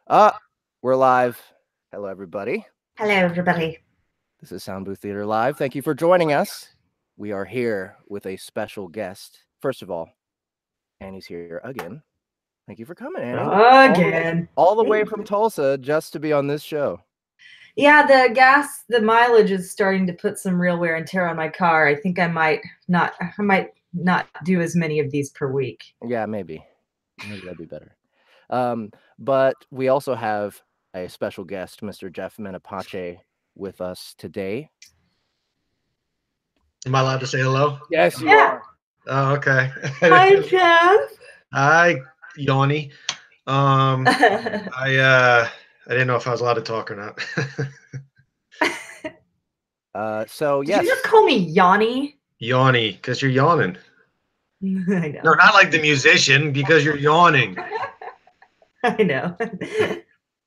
Uh, we're live. Hello, everybody. Hello, everybody. This is Sound Booth Theater Live. Thank you for joining us. We are here with a special guest. First of all, Annie's here again. Thank you for coming, Annie. Again. All the way from Tulsa just to be on this show. Yeah, the mileage is starting to put some real wear and tear on my car. I think I might not do as many of these per week. Yeah, maybe. Maybe that'd be better. But we also have a special guest, Mr. Jeff Menapace, with us today. Am I allowed to say hello? Yes, you Yeah. are. Oh, okay. Hi, Jeff. Hi, Yanni. I didn't know if I was allowed to talk or not. So Did yes. you just call me Yanni? Yanni, because you're yawning. I know. No, not like the musician, because you're yawning. I know.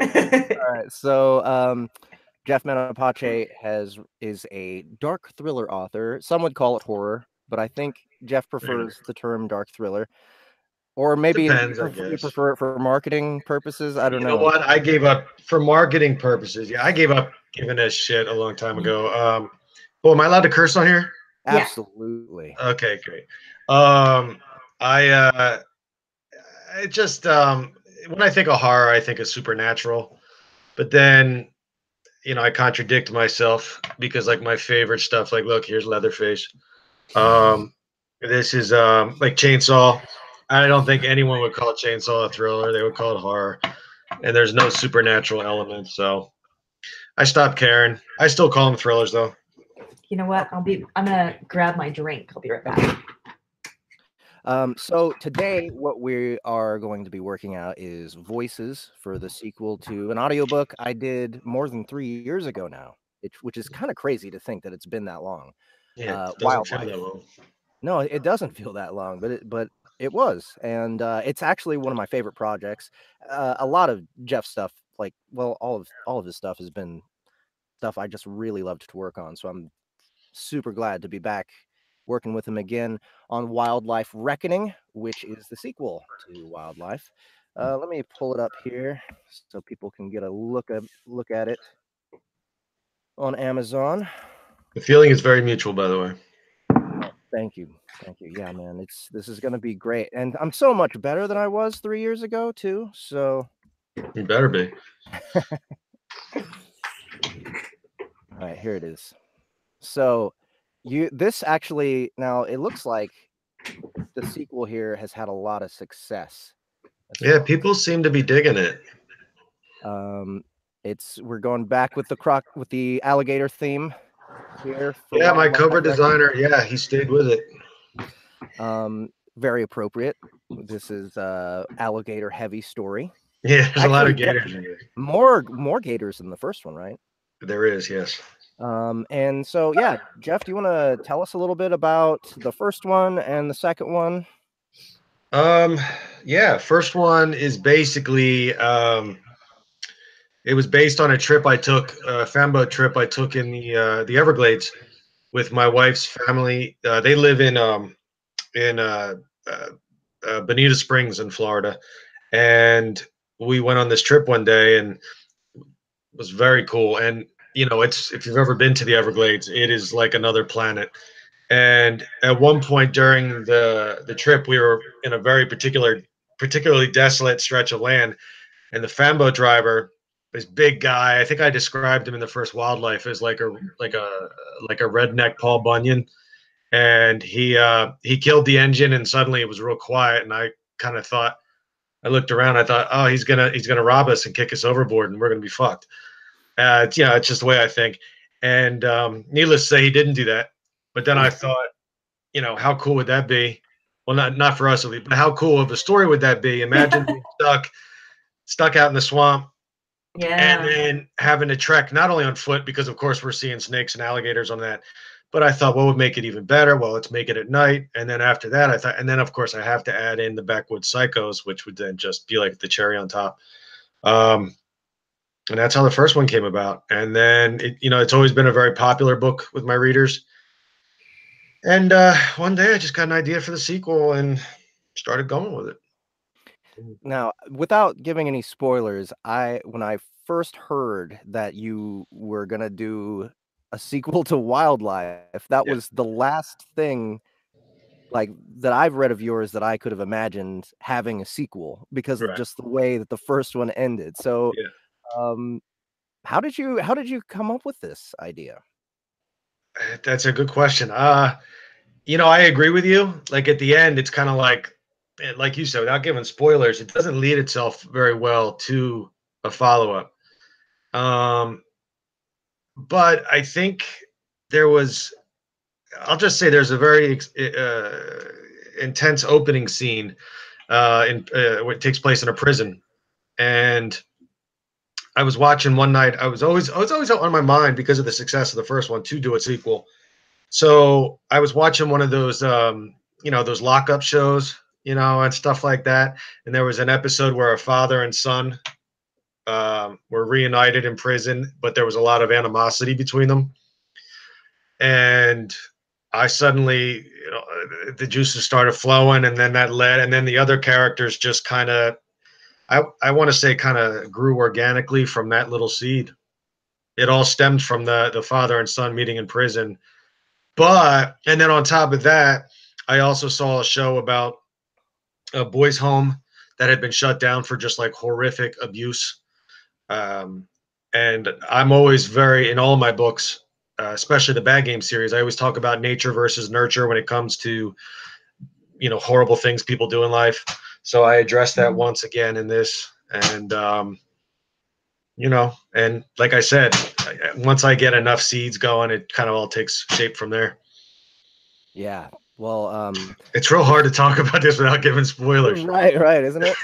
All right. So Jeff Menapace is a dark thriller author. Some would call it horror, but I think Jeff prefers the term dark thriller. Or maybe Depends, I you guess. prefer it for marketing purposes. I don't know. You know what? I gave up for marketing purposes. Yeah, I gave up giving a shit a long time ago. Well, am I allowed to curse on here? Absolutely. Okay, great. I just when I think of horror, I think of supernatural. But then, I contradict myself because like my favorite stuff, like look, here's Leatherface. This is like Chainsaw. I don't think anyone would call Chainsaw a thriller. They would call it horror. And there's no supernatural element, so I stopped caring. I still call them thrillers though. You know what? I'm gonna grab my drink. I'll be right back. So today, what we are going to be working out is voices for the sequel to an audiobook I did more than 3 years ago now, which is kind of crazy to think that it's been that long. Yeah, it doesn't feel that long. No, it doesn't feel that long, but it was, and it's actually one of my favorite projects. A lot of Jeff's stuff, like all of his stuff, has been stuff I just really loved to work on. So I'm super glad to be back working with him again on Wildlife Reckoning, which is the sequel to Wildlife. Let me pull it up here so people can get a look at it on Amazon. The feeling is very mutual, by the way. Thank you. Yeah, man, this is going to be great, and I'm so much better than I was 3 years ago too. So you better be. All right, here it is. So this actually, now it looks like the sequel here has had a lot of success. Yeah, people seem to be digging it. We're going back with the alligator theme here. Yeah, my cover designer, yeah, he stayed with it. Very appropriate. This is alligator heavy story. Yeah, there's a lot of gators in here. More gators than the first one, right? There is, yes. And so, yeah, Jeff, do you want to tell us a little bit about the first one and the second one? Yeah, first one is basically it was based on a trip I took, a famboat trip I took in the Everglades with my wife's family. They live in Bonita Springs in Florida, and we went on this trip one day, and it was very cool. And it's, if you've ever been to the Everglades, it is like another planet. And at one point during the trip, we were in a very particularly desolate stretch of land, and the famboat driver, this big guy, I think I described him in the first Wildlife as like a redneck Paul Bunyan, and he killed the engine, and suddenly it was real quiet, and I kind of thought, I looked around, I thought, oh, he's gonna rob us and kick us overboard, and we're gonna be fucked. It's just the way I think. And needless to say, he didn't do that. But then I thought, how cool would that be? Well, not for us, but how cool of a story would that be? Imagine being stuck out in the swamp, and then having to trek not only on foot, because of course we're seeing snakes and alligators on that, but I thought, what would make it even better? Well, let's make it at night. And then after that, I thought, and then of course I have to add in the backwoods psychos, which would then just be like the cherry on top. And that's how the first one came about. And then it's always been a very popular book with my readers. And one day I just got an idea for the sequel and started going with it. Now, without giving any spoilers, when I first heard that you were gonna do a sequel to Wildlife, that Yeah, was the last thing like that I've read of yours that I could have imagined having a sequel because of right. just the way that the first one ended. So, Yeah. um, how did you come up with this idea? That's a good question. I agree with you. Like at the end, it's kind of like you said, without giving spoilers, it doesn't lead itself very well to a follow up. Um, but I think there was, I'll just say there's a very intense opening scene what takes place in a prison. And I was watching one night. I was always on my mind because of the success of the first one to do a sequel. So I was watching one of those, those lockup shows, and stuff like that. And there was an episode where a father and son were reunited in prison, but there was a lot of animosity between them. And I suddenly, the juices started flowing, and then and then the other characters just kind of, I want to say, kind of grew organically from that little seed. It all stemmed from the father and son meeting in prison. But and then on top of that, I also saw a show about a boys' home that had been shut down for just like horrific abuse. Um, and I'm always very in all my books, especially the Bad Game series. I always talk about nature versus nurture when it comes to horrible things people do in life. So I addressed that once again in this, and and like I said, once I get enough seeds going, it kind of all takes shape from there. Yeah. Well, It's real hard this to talk about this without giving spoilers. right, isn't it?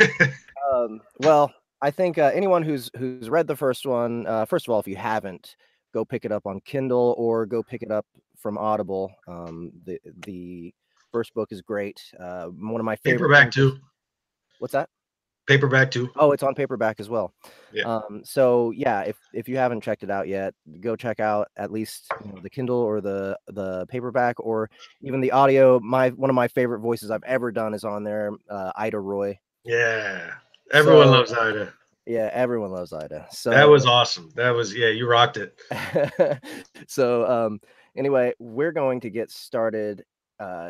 Well, I think anyone who's read the first one, first of all, if you haven't, go pick it up on Kindle or go pick it up from Audible. The first book is great. One of my favorite Paperback things is too. what's that? Paperback too. Oh, it's on paperback as well. Yeah. So yeah, if you haven't checked it out yet, go check out at least the Kindle or the paperback or even the audio. One of my favorite voices I've ever done is on there, Ida Roy. Yeah. Everyone So loves Ida. yeah, everyone loves Ida. That So was awesome. Yeah, you rocked it. so anyway, we're going to get started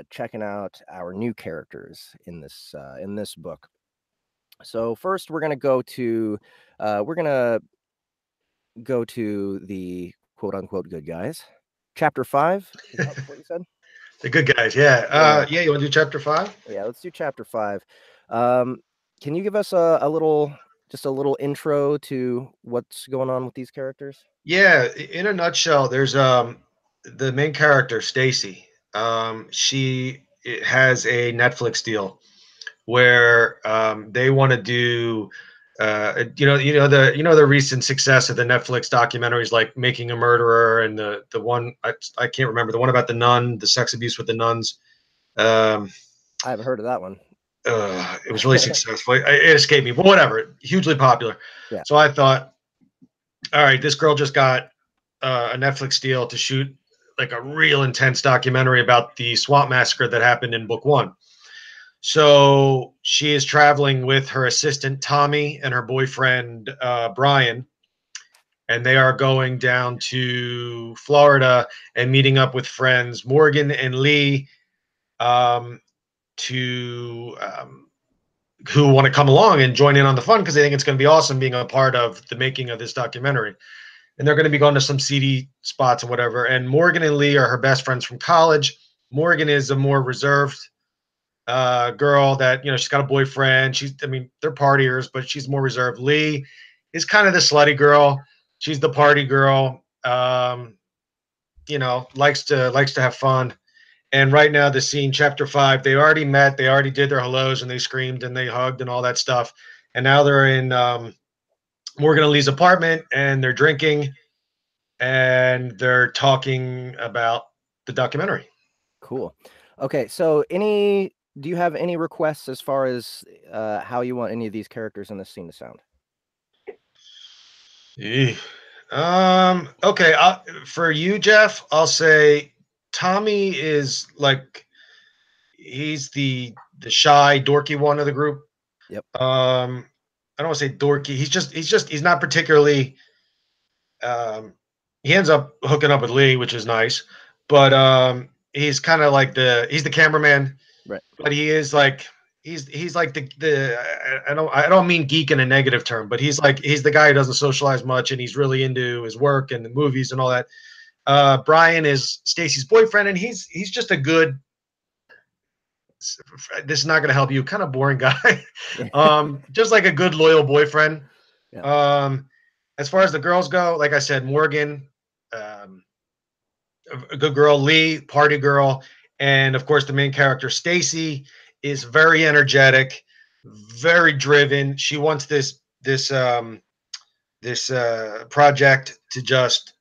checking out our new characters in this book. So first we're gonna go to the quote unquote good guys. Chapter 5, is that what you said? The good guys. Yeah. Yeah. Yeah, you want to do chapter 5? Yeah, let's do chapter 5. Can you give us just a little intro to what's going on with these characters? Yeah, in a nutshell, there's the main character, Stacy. She has a Netflix deal where they want to do the recent success of the Netflix documentaries like Making a Murderer and the one I can't remember, the one about the nun, the sex abuse with the nuns. Um, I haven't heard of that one. it was really successful. It escaped me, but whatever. Hugely popular. Yeah. So I thought, all right, this girl just got a Netflix deal to shoot like a real intense documentary about the swamp massacre that happened in book 1. So she is traveling with her assistant Tommy and her boyfriend Brian, and they are going down to Florida and meeting up with friends Morgan and Lee, um, to who want to come along and join in on the fun because they think it's going to be awesome being a part of the making of this documentary. And they're going to be going to some seedy spots and whatever. And Morgan and Lee are her best friends from college. Morgan is a more reserved girl that she's got a boyfriend. They're partiers, but she's more reserved. Lee is kind of the slutty girl. She's the party girl. Likes to have fun. And right now, the scene, chapter 5, they already met, they already did their hellos, and they screamed and they hugged and all that stuff. And now they're in Morgan and Lee's apartment, and they're drinking, and they're talking about the documentary. Cool. Okay, so do you have any requests as far as how you want any of these characters in this scene to sound? Eeh. Okay. For you, Jeff, I'll say Tommy is like he's the shy, dorky one of the group. Yep. I don't want to say dorky. He's not particularly. He ends up hooking up with Lee, which is nice, but he's kind of like he's the cameraman, Right. but he is like he's like the I don't mean geek in a negative term, but he's the guy who doesn't socialize much and he's really into his work and the movies and all that. Brian is Stacy's boyfriend, and he's just a good. This is not going to help you. Kind of boring guy, just like a good loyal boyfriend. Yeah. As far as the girls go, like I said, Morgan, um, a good girl, Lee, party girl, and of course the main character Stacy is very energetic, very driven. She wants this project to just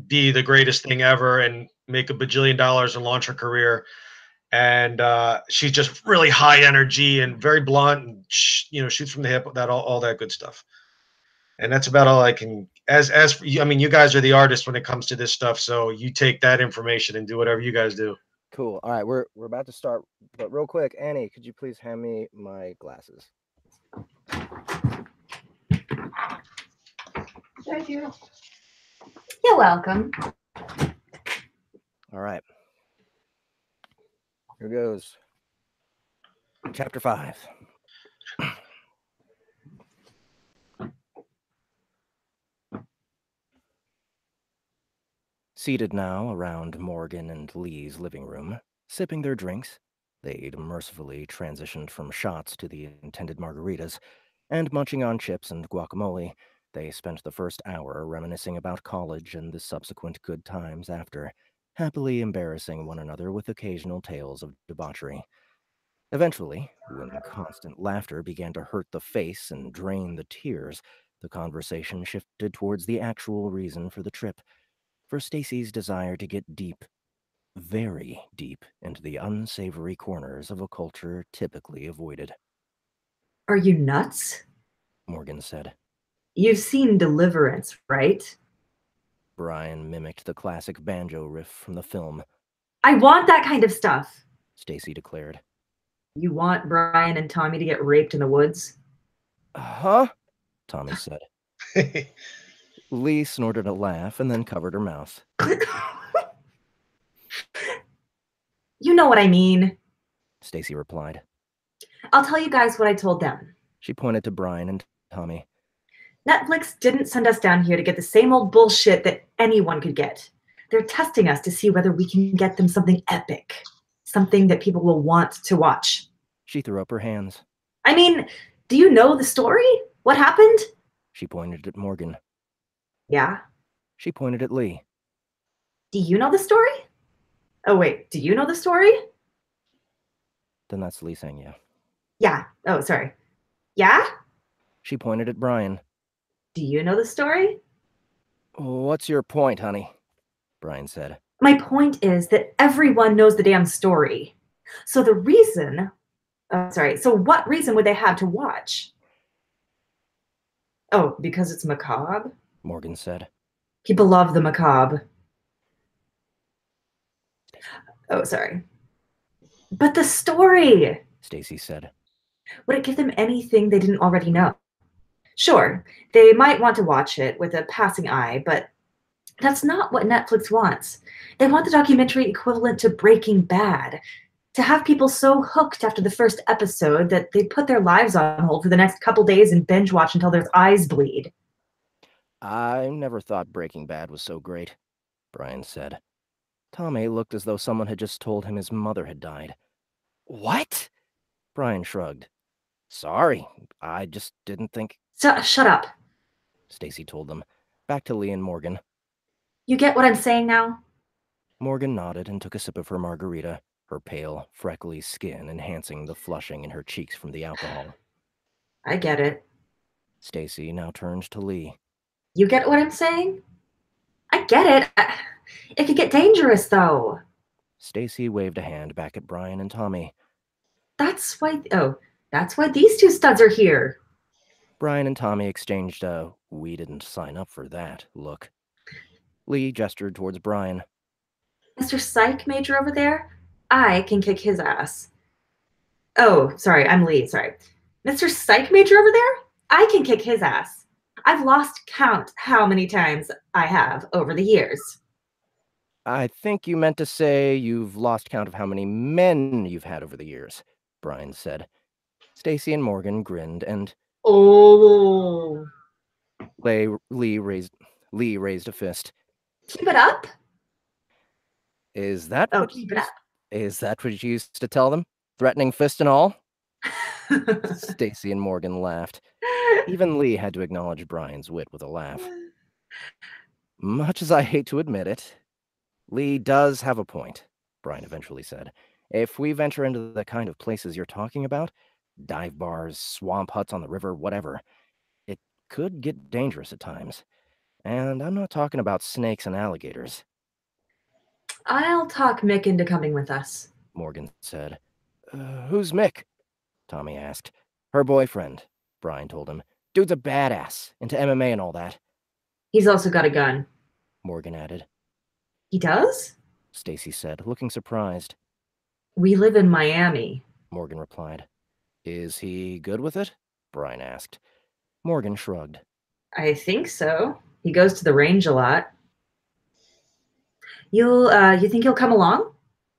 be the greatest thing ever and make a bajillion dollars and launch her career. And she's just really high energy and very blunt, and shoots from the hip. All that good stuff. And that's about all I can. I mean, you guys are the artists when it comes to this stuff, so you take that information and do whatever you guys do. Cool. All right, we're about to start, but real quick, Annie, could you please hand me my glasses? Thank you. You're welcome. All right. Here goes. Chapter 5. Seated now around Morgan and Lee's living room, sipping their drinks, they'd mercifully transitioned from shots to the intended margaritas, and munching on chips and guacamole, they spent the first hour reminiscing about college and the subsequent good times after, happily embarrassing one another with occasional tales of debauchery. Eventually, when constant laughter began to hurt the face and drain the tears, the conversation shifted towards the actual reason for the trip, for Stacy's desire to get deep, very deep, into the unsavory corners of a culture typically avoided. Are you nuts? Morgan said. You've seen Deliverance, right? Brian mimicked the classic banjo riff from the film. I want that kind of stuff, Stacy declared. You want Brian and Tommy to get raped in the woods? Huh? Tommy said. Lee snorted a laugh and then covered her mouth. You know what I mean, Stacy replied. I'll tell you guys what I told them. She pointed to Brian and Tommy. Netflix didn't send us down here to get the same old bullshit that anyone could get. They're testing us to see whether we can get them something epic, something that people will want to watch. She threw up her hands. I mean, do you know the story? What happened? She pointed at Morgan. Yeah. She pointed at Lee. Do you know the story? Oh, wait, do you know the story? Then that's Lee saying yeah. Yeah. Oh, sorry. Yeah? She pointed at Brian. Do you know the story? What's your point, honey? Brian said. My point is that everyone knows the damn story. So the reason... So what reason would they have to watch? Oh, because it's macabre? Morgan said. People love the macabre. Oh, sorry. But the story! Stacy said. Would it give them anything they didn't already know? Sure, they might want to watch it with a passing eye, but that's not what Netflix wants. They want the documentary equivalent to Breaking Bad. To have people so hooked after the first episode that they put their lives on hold for the next couple days and binge watch until their eyes bleed. I never thought Breaking Bad was so great, Brian said. Tommy looked as though someone had just told him his mother had died. What? Brian shrugged. Sorry, I just didn't think... Shut up, Stacy told them. Back to Lee and Morgan. You get what I'm saying now? Morgan nodded and took a sip of her margarita, her pale, freckly skin enhancing the flushing in her cheeks from the alcohol. I get it. Stacy now turned to Lee. You get what I'm saying? I get it. It could get dangerous, though. Stacy waved a hand back at Brian and Tommy. That's why these two studs are here. Brian and Tommy exchanged a "we didn't sign up for that" look. Lee gestured towards Brian. Mr. Psych Major over there, I can kick his ass. Oh, sorry, I'm Lee, sorry. Mr. Psych Major over there? I can kick his ass. I've lost count how many times I have over the years. I think you meant to say you've lost count of how many men you've had over the years, Brian said. Stacy and Morgan grinned, and Oh. Lee raised a fist. Keep it up? Is that Oh, what keep you it up. Is that what you used to tell them? Threatening fist and all? Stacy and Morgan laughed. Even Lee had to acknowledge Brian's wit with a laugh. Much as I hate to admit it, Lee does have a point, Brian eventually said. If we venture into the kind of places you're talking about, dive bars, swamp huts on the river, whatever, it could get dangerous at times. And I'm not talking about snakes and alligators. I'll talk Mick into coming with us, Morgan said. Who's Mick? Tommy asked. Her boyfriend, Brian told him. Dude's a badass, into MMA and all that. He's also got a gun, Morgan added. He does? Stacy said, looking surprised. We live in Miami, Morgan replied. Is he good with it? Brian asked. Morgan shrugged. I think so. He goes to the range a lot. You think he'll come along?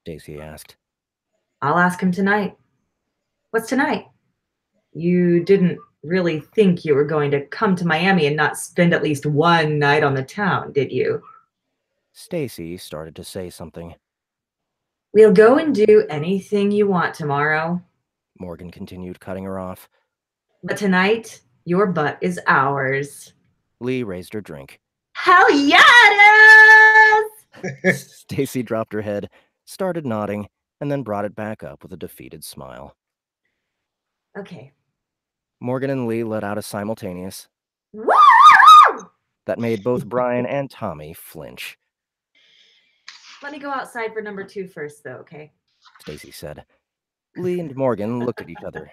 Stacy asked. I'll ask him tonight. What's tonight? You didn't really think you were going to come to Miami and not spend at least one night on the town, did you? Stacy started to say something. We'll go and do anything you want tomorrow. Morgan continued, cutting her off. But tonight, your butt is ours. Lee raised her drink. Hell yeah, it is! Stacy dropped her head, started nodding, and then brought it back up with a defeated smile. Okay. Morgan and Lee let out a simultaneous Woo! that made both Brian and Tommy flinch. Let me go outside for number 2 first, though, okay? Stacy said. Lee and Morgan looked at each other.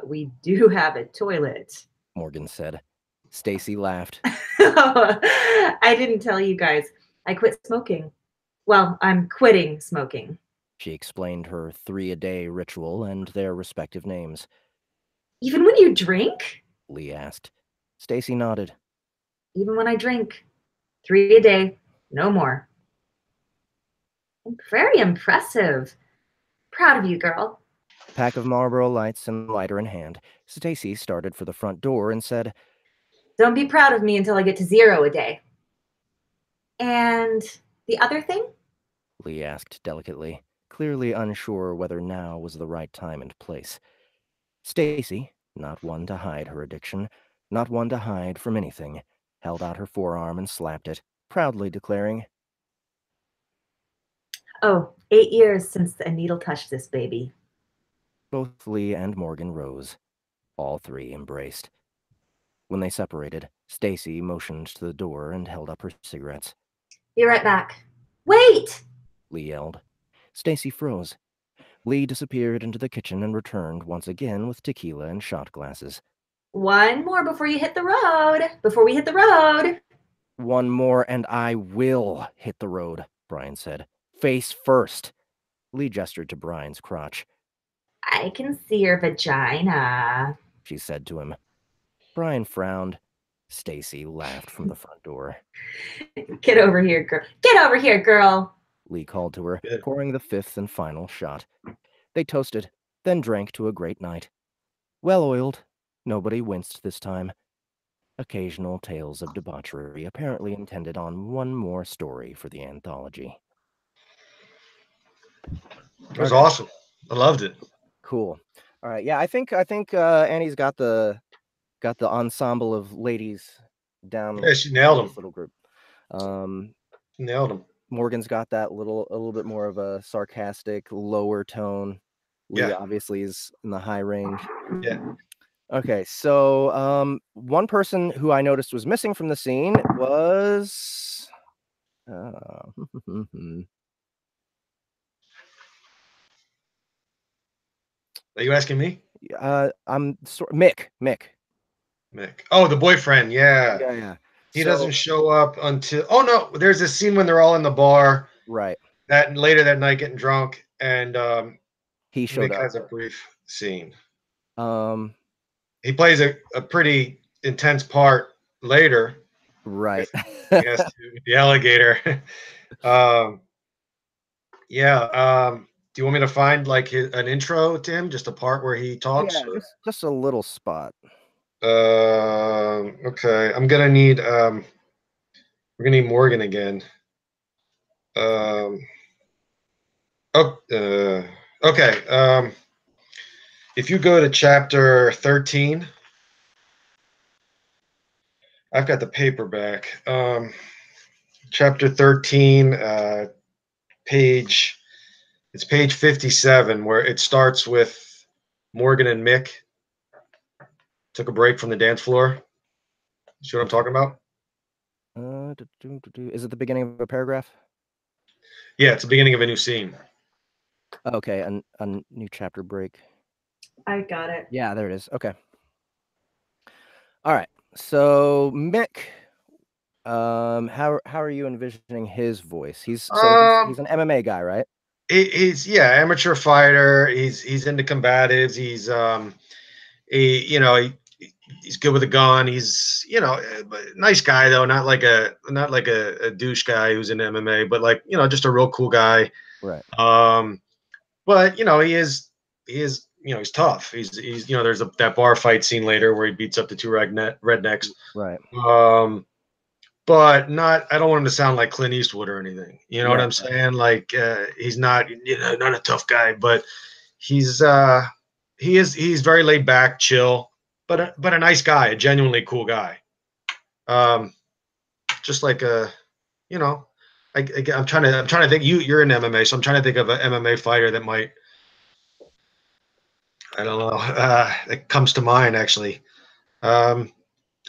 We do have a toilet. Morgan said. Stacy laughed. I didn't tell you guys. I quit smoking. Well, I'm quitting smoking. She explained her 3-a-day ritual and their respective names. Even when you drink? Lee asked. Stacy nodded. Even when I drink. 3 a day, no more. Very impressive. Proud of you, girl. Pack of Marlboro Lights and lighter in hand, Stacy started for the front door and said, Don't be proud of me until I get to 0 a day. And the other thing? Lee asked delicately, clearly unsure whether now was the right time and place. Stacy, not one to hide her addiction, not one to hide from anything, held out her forearm and slapped it, proudly declaring, Oh, 8 years since a needle touched this baby. Both Lee and Morgan rose. All three embraced. When they separated, Stacy motioned to the door and held up her cigarettes. Be right back. Wait! Lee yelled. Stacy froze. Lee disappeared into the kitchen and returned once again with tequila and shot glasses. One more before you hit the road. Before we hit the road. One more and I will hit the road, Brian said. Face first. Lee gestured to Brian's crotch. I can see your vagina, she said to him. Brian frowned. Stacy laughed from the front door. Get over here, girl. Get over here, girl. Lee called to her, pouring the fifth and final shot. They toasted, then drank to a great night. Well-oiled, nobody winced this time. Occasional tales of debauchery apparently intended on one more story for the anthology. It was awesome. I loved it. Cool. All right. Yeah, I think Annie's got the ensemble of ladies down. Yeah, she nailed them. This little group. Nailed them. Morgan's got that a little bit more of a sarcastic, lower tone. Lee obviously is in the high range. Yeah. Okay, so one person who I noticed was missing from the scene was Are you asking me? Mick. Mick. Oh, the boyfriend. Yeah. Yeah. He doesn't show up until. Oh no! There's a scene when they're all in the bar. Right. That later that night, getting drunk, and he showed Mick up. has a brief scene. He plays a pretty intense part later. Right. Yes, the alligator. um, yeah. Do you want me to find like an intro to him, just a part where he talks? Yeah, just a little spot. Okay. I'm gonna need we're gonna need Morgan again. Um, oh, okay. If you go to chapter 13, I've got the paperback. Chapter 13, page it's page 57, where it starts with Morgan and Mick took a break from the dance floor. See what I'm talking about? Is it the beginning of a paragraph? Yeah, it's the beginning of a new scene. Okay, a new chapter break. I got it. Yeah, there it is. Okay. All right. So Mick, how are you envisioning his voice? He's an MMA guy, right? He's amateur fighter. He's into combatives. He's good with a gun. He's nice guy though, not like a douche guy who's in MMA, but like just a real cool guy. Right. But he is he's tough. He's there's that bar fight scene later where he beats up the two rednecks. Right. But not. I don't want him to sound like Clint Eastwood or anything. You know what Right. I'm saying? Like he's not not a tough guy, but he's he's very laid back, chill, but a nice guy, a genuinely cool guy. Just like I'm trying to think. You're in MMA, so I'm trying to think of an MMA fighter that might. I don't know. It comes to mind actually. I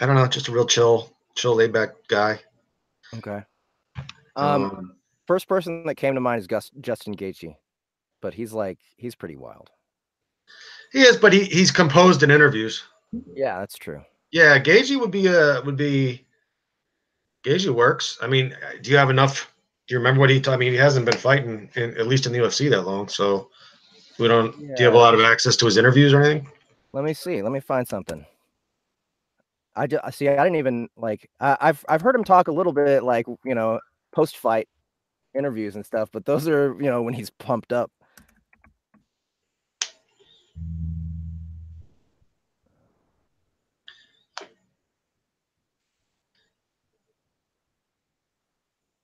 don't know. Just a real chill, laid back guy. Okay. First person that came to mind is Justin Gaethje, but he's pretty wild. He is, but he's composed in interviews. Yeah, that's true. Yeah, Gaethje would be Gaethje works. I mean, do you have enough? Do you remember what I mean, he hasn't been fighting at least in the UFC that long, so we don't. Yeah. Do you have a lot of access to his interviews or anything? Let me see. Let me find something. I didn't even I've heard him talk a little bit post fight interviews and stuff, but those are when he's pumped up.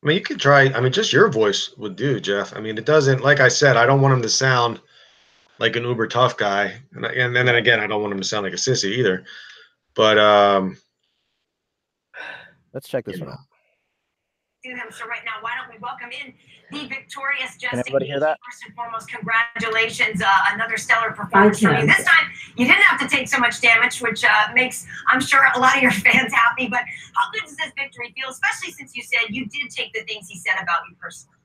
I mean, you could try. I mean, just your voice would do, Jeff. I mean, it doesn't. Like I said, I don't want him to sound like an uber tough guy, and then again, I don't want him to sound like a sissy either. But let's check this one out. So right now, why don't we welcome in the victorious Justin? Can everybody hear that? First and foremost, congratulations! Another stellar performance from you. This time, you didn't have to take so much damage, which makes, I'm sure, a lot of your fans happy. But how good does this victory feel, especially since you said you did take the things he said about you personally?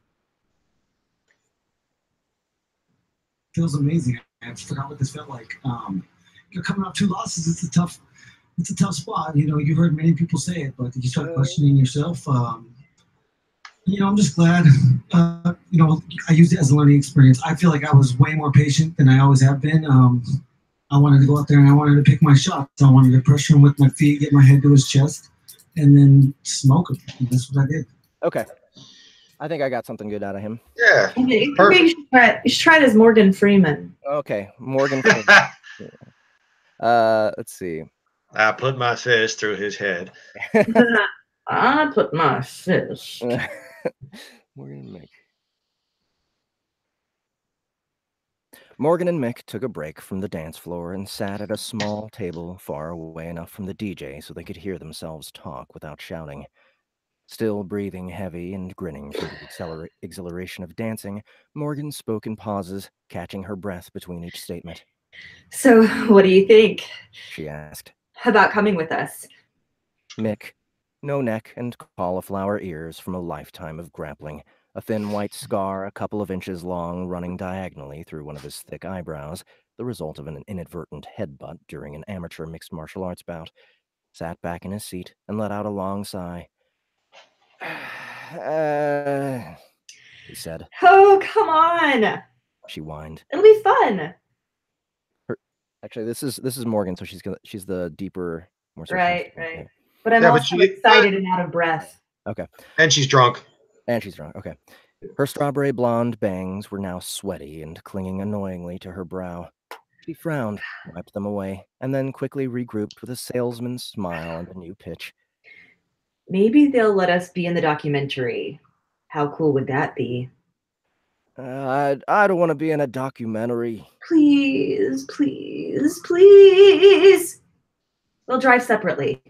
Feels amazing. I forgot what this felt like. You're coming off 2 losses. It's a tough spot. You heard many people say it, but you start questioning yourself. I'm just glad. I used it as a learning experience. I feel like I was way more patient than I always have been. I wanted to go out there and I wanted to pick my shots. I wanted to pressure him with my feet, get my head to his chest, and then smoke him. And that's what I did. Okay. I think I got something good out of him. yeah, You should try it as Morgan Freeman. Okay, Morgan Freeman. Let's see. I put my fist through his head. I put my fist. Morgan and Mick. Morgan and Mick took a break from the dance floor and sat at a small table far away enough from the DJ so they could hear themselves talk without shouting. Still breathing heavy and grinning from the exhilaration of dancing, Morgan spoke in pauses, catching her breath between each statement. So, what do you think? She asked. About coming with us? Mick, no neck and cauliflower ears from a lifetime of grappling, a thin white scar a couple of inches long running diagonally through one of his thick eyebrows, the result of an inadvertent headbutt during an amateur mixed martial arts bout, sat back in his seat and let out a long sigh. He said. Oh, come on. She whined. It'll be fun. Actually, this is Morgan, so she's the deeper, more Right, sarcastic. right. Okay. But I'm Yeah, but also she, excited and out of breath. Okay. and she's drunk. And she's drunk. Okay. Her strawberry blonde bangs were now sweaty and clinging annoyingly to her brow. She frowned, wiped them away, and then quickly regrouped with a salesman's smile and a new pitch. Maybe they'll let us be in the documentary. How cool would that be? I don't want to be in a documentary. Please, please, please. We'll drive separately.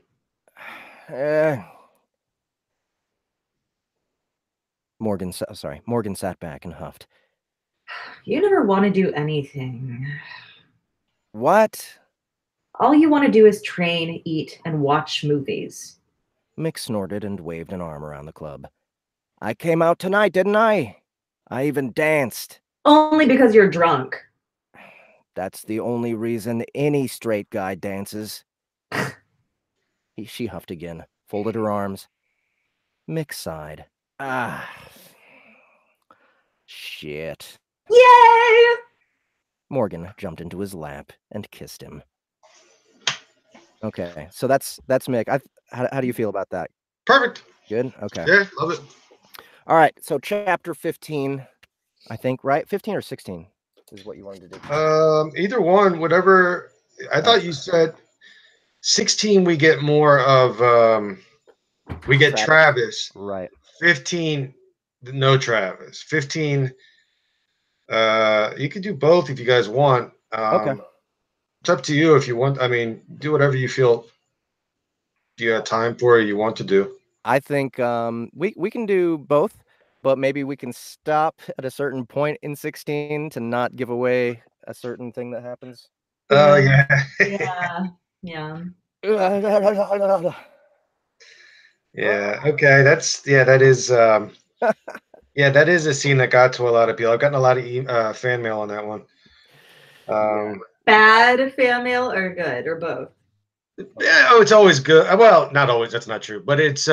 Morgan sat back and huffed. You never want to do anything. What? All you want to do is train, eat, and watch movies. Mick snorted and waved an arm around the club. I came out tonight, didn't I? I even danced. Only because you're drunk. That's the only reason any straight guy dances. She huffed again, folded her arms. Mick sighed. Ah. Shit. Yay! Morgan jumped into his lap and kissed him. Okay, so that's Mick. How do you feel about that? Perfect. Good? Okay. Yeah, love it. All right, so chapter 15, I think, right? 15 or 16 is what you wanted to do. Either one, whatever. I thought you said 16 we get more of we get Travis. Right. 15 no Travis. 15 you could do both if you guys want. Okay. It's up to you if you want. I mean, do whatever you feel you have time for or you want to do. I think we can do both, but maybe we can stop at a certain point in 16 to not give away a certain thing that happens. Oh yeah. Yeah. Yeah. Okay. That is yeah, that is a scene that got to a lot of people. I've gotten a lot of fan mail on that one. Bad fan mail or good or both? Yeah, oh, it's always good. Well, not always. That's not true. But it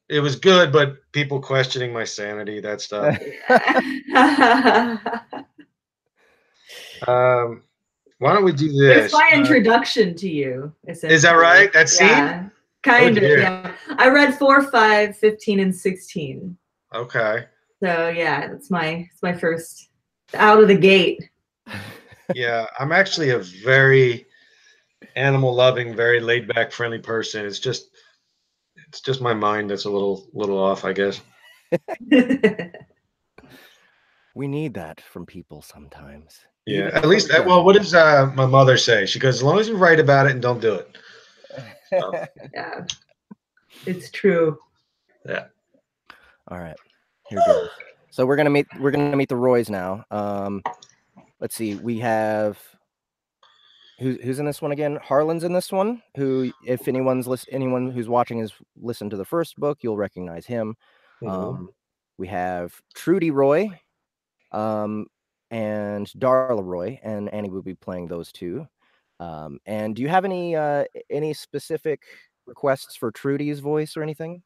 was good. But people questioning my sanity, that stuff. Why don't we do this? It's my introduction to you. Is that right? That scene? Yeah, kind of. Yeah, I read 4, 5, 15, and 16. Okay. So yeah, it's my first out of the gate. Yeah, I'm actually a very animal loving, very laid back, friendly person. It's just my mind that's a little off, I guess. We need that from people sometimes. Yeah, at least well, what does my mother say? She goes, as long as you write about it and don't do it. So. Yeah, it's true. Yeah. All right, here goes. So we're gonna meet the Roys now. Let's see. We have who's in this one again? Harlan's in this one. Who, if anyone who's watching has listened to the first book, you'll recognize him. Mm-hmm. We have Trudy Roy, and Darla Roy, and Annie will be playing those two. And do you have any specific requests for Trudy's voice or anything?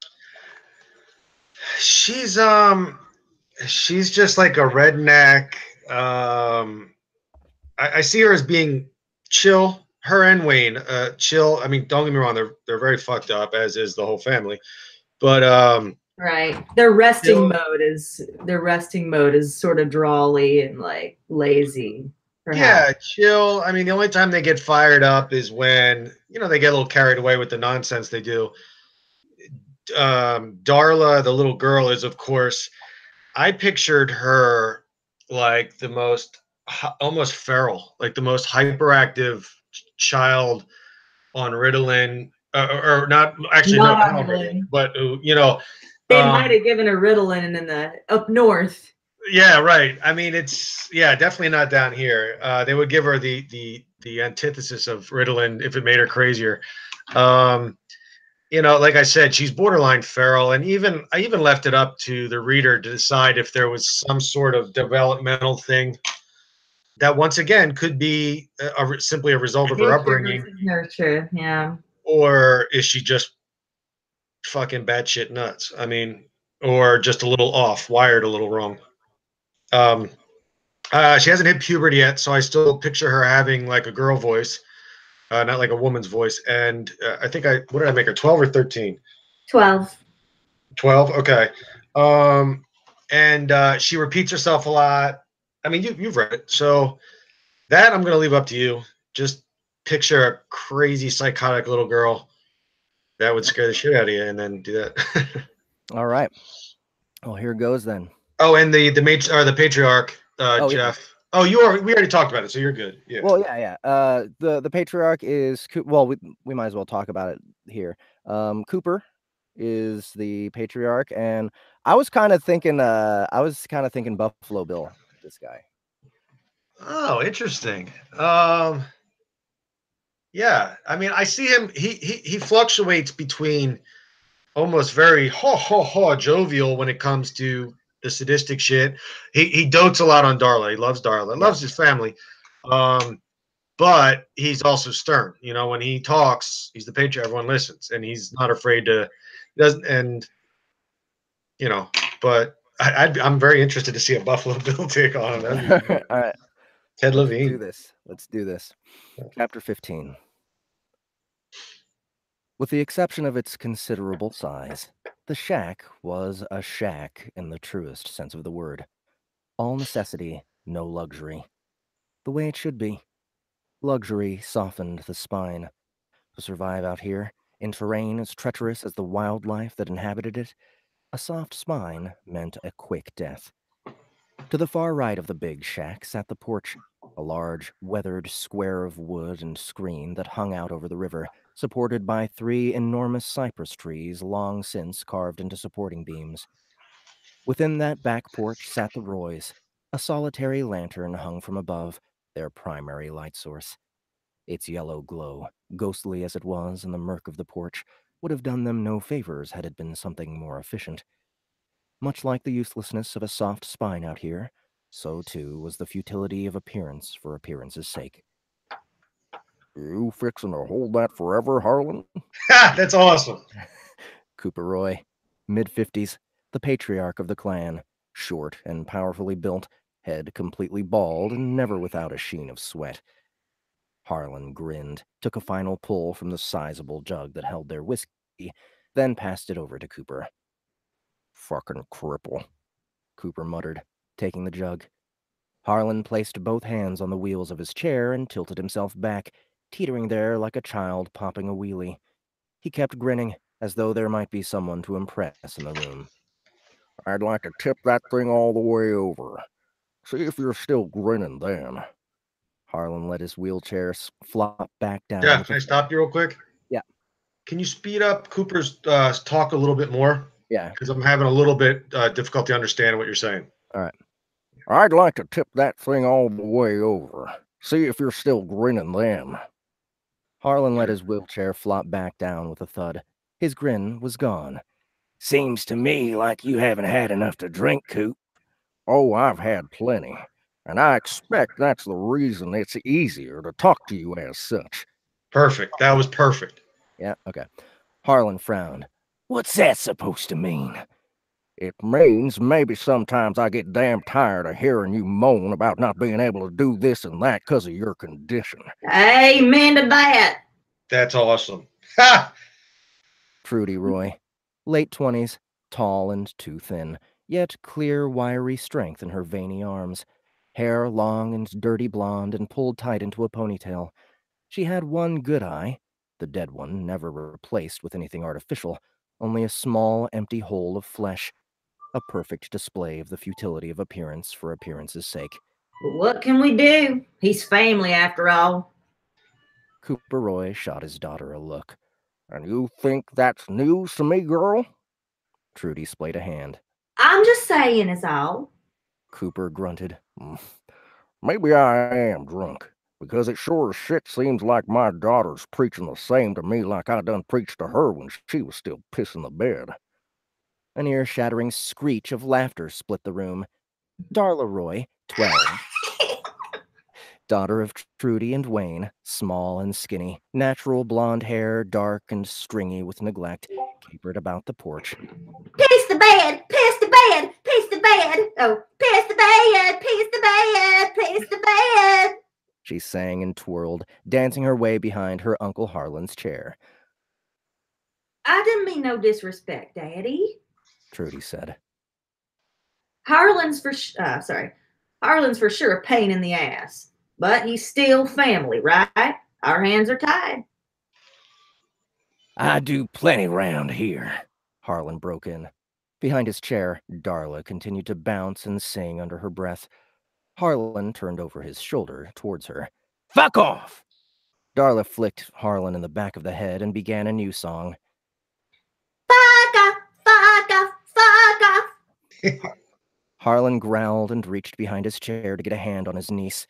She's just like a redneck. I see her as being chill. Her and Wayne, chill. I mean, don't get me wrong, they're very fucked up, as is the whole family. But right, their resting mode is sort of drawly and like lazy. Perhaps. Yeah, chill. I mean, the only time they get fired up is when they get a little carried away with the nonsense they do. Darla, the little girl, is, of course, I pictured her like the most almost feral, like the most hyperactive child on Ritalin, or not actually not on Ritalin, but they might have given her Ritalin in the up north. Yeah, right. I mean, it's definitely not down here. They would give her the antithesis of Ritalin if it made her crazier. Like I said, she's borderline feral, and I even left it up to the reader to decide if there was some sort of developmental thing that, once again, could be simply a result of her upbringing. Nurture, yeah. Or is she just fucking batshit nuts? I mean, or just a little off, wired a little wrong. She hasn't hit puberty yet, so I still picture her having like a girl voice, not like a woman's voice. And I think what did I make her? 12 or 13? 12. 12. Okay. And she repeats herself a lot. I mean, you've read it, so that I'm gonna leave up to you. Just picture a crazy, psychotic little girl that would scare the shit out of you, and then do that. All right. Well, here goes then. Oh, and the patriarch, Oh, yeah. Jeff. Oh, we already talked about it, so you're good. Yeah. Well, yeah. The patriarch is well, we might as well talk about it here. Cooper is the patriarch, and I was kind of thinking Buffalo Bill, this guy. Oh, interesting. Yeah, I mean, I see him. He fluctuates between almost very jovial when it comes to the sadistic shit. He dotes a lot on Darla. He loves Darla. Loves his family. But he's also stern. You know, when he talks, he's the patriarch. Everyone listens, and he's not afraid to. Doesn't and you know, but I'm very interested to see a Buffalo Bill take on him. All right, Ted Levine. Let's do this. Chapter 15. With the exception of its considerable size, the shack was a shack in the truest sense of the word. All necessity, no luxury. The way it should be. Luxury softened the spine. To survive out here, in terrain as treacherous as the wildlife that inhabited it, a soft spine meant a quick death. To the far right of the big shack sat the porch, a large, weathered square of wood and screen that hung out over the river, supported by 3 enormous cypress trees long since carved into supporting beams. Within that back porch sat the Roys, a solitary lantern hung from above, their primary light source. Its yellow glow, ghostly as it was in the murk of the porch, would have done them no favors had it been something more efficient. Much like the uselessness of a soft spine out here, so too was the futility of appearance for appearance's sake. You fixin' to hold that forever, Harlan? That's awesome. Cooper Roy, mid-50s, the patriarch of the clan, short and powerfully built, head completely bald and never without a sheen of sweat. Harlan grinned, took a final pull from the sizable jug that held their whiskey, then passed it over to Cooper. Fucking cripple, Cooper muttered, taking the jug. Harlan placed both hands on the wheels of his chair and tilted himself back, teetering there like a child popping a wheelie. He kept grinning, as though there might be someone to impress in the room. I'd like to tip that thing all the way over. See if you're still grinning then. Harlan let his wheelchair flop back down. Yeah, can I stop you real quick? Yeah. Can you speed up Cooper's talk a little bit more? Yeah. Because I'm having a little bit difficulty understanding what you're saying. All right. I'd like to tip that thing all the way over. See if you're still grinning then. Harlan let his wheelchair flop back down with a thud. His grin was gone. Seems to me like you haven't had enough to drink, Coop. Oh, I've had plenty. And I expect that's the reason it's easier to talk to you as such. Perfect. That was perfect. Yeah, okay. Harlan frowned. What's that supposed to mean? It means maybe sometimes I get damn tired of hearing you moan about not being able to do this and that because of your condition. Amen to that. That's awesome. Ha! Trudy Roy, late 20s, tall and too thin, yet clear, wiry strength in her veiny arms. Hair long and dirty blonde and pulled tight into a ponytail. She had one good eye, the dead one never replaced with anything artificial, only a small, empty hole of flesh. A perfect display of the futility of appearance for appearance's sake. But what can we do? He's family after all. Cooper Roy shot his daughter a look. And you think that's news to me, girl? Trudy splayed a hand. I'm just saying is all. Cooper grunted. Maybe I am drunk, because it sure as shit seems like my daughter's preaching the same to me like I done preached to her when she was still pissing the bed. An ear-shattering screech of laughter split the room. Darla Roy, 12, daughter of Trudy and Wayne, small and skinny, natural blonde hair, dark and stringy with neglect, capered about the porch. Piss the bed! Piss the bed! Piece the bed. Oh, piece the bed, piece the bed, piece the bed. She sang and twirled, dancing her way behind her Uncle Harlan's chair. I didn't mean no disrespect, Daddy, Trudy said. Harlan's for sure a pain in the ass, but he's still family, right? Our hands are tied. I do plenty round here, Harlan broke in. Behind his chair, Darla continued to bounce and sing under her breath. Harlan turned over his shoulder towards her. Fuck off! Darla flicked Harlan in the back of the head and began a new song. Fuck off, fuck off, fuck off. Harlan growled and reached behind his chair to get a hand on his niece.